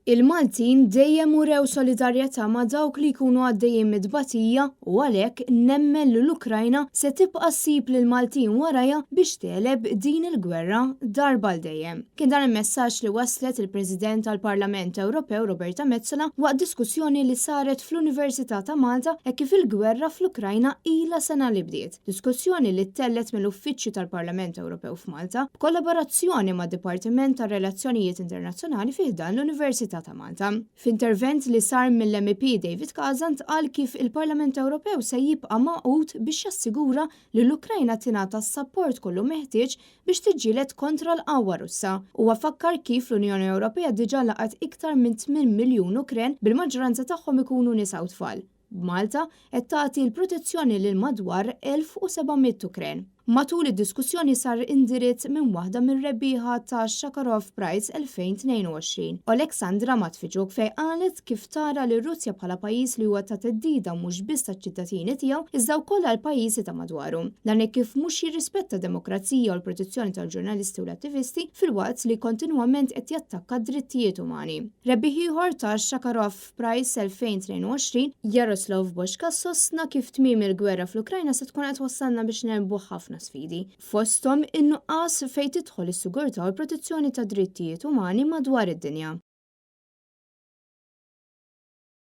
Il-Maltin dejjem urew solidarjetà ma' dawk li jkunu għaddejjin mid-tbatija u għalhekk nemmen li l-Ukrajna se tibqa' ssib lil Maltin warajja biex teleb din il-gwerra darba l dejjem. Kien dan il-messaġġ li waslet il-President tal-Parlament Ewropew Roberta Metsola waqt diskussjoni li saret fl-Università ta' Malta hekk kif il-gwerra fl-Ukrajna ilha sena li bdiet. Diskussjoni li tellet mill-Uffiċċju tal-Parlament Ewropew f'Malta b'kollaborazzjoni mad-Dipartiment tar-Relazzjonijiet Internazzjonali fih dan l-Università ta' Malta. F'intervent li sar mill-MP David Kazan qal kif il-Parlament Ewropew se jibqa' maqut biex jassigura li l-Ukrajna tingħata s-sapport kollu meħtieġ biex tiġġieled kontra l-qawwa Russa. Huwa fakkar kif l-Unjoni Ewropea diġà laqgħet iktar minn 8 miljun Ukren bil-maġġoranza tagħhom ikunu nisa u tfal. B'Malta qed tagħti l-protezzjoni lil madwar 1700 Ukren. Matul id-diskussjoni sar indirizz minn waħda mir-rebbieħa ta' Sakharov Prize 2022, Oleksandra Matvichuk fejn qalet kif tara li Russja bħala pajjiż li huwa ta' teddida mhux biss taċ-ċittadini tiegħu iżda wkoll għall-pajjiżi ta' madwaru. Dan kif mhux jirrispetta d-demokrazija u l-protezzjoni tal-ġurnalisti u l-attivisti fil-waqt li kontinwament qed jattakka d-drittijiet umani. Rebbieħ ieħor ta' Sakharov Prize 2022, Jaroslav Boška sostna kif tmiem il-gwerra fl-Ukrajna se tkun qed wassalna biex nerbu ħafna sfidi. Fosthom in-nuqqas fejn tidħol is-sigurtà u l-protezzjoni ta' drittijiet umani madwar id-dinja.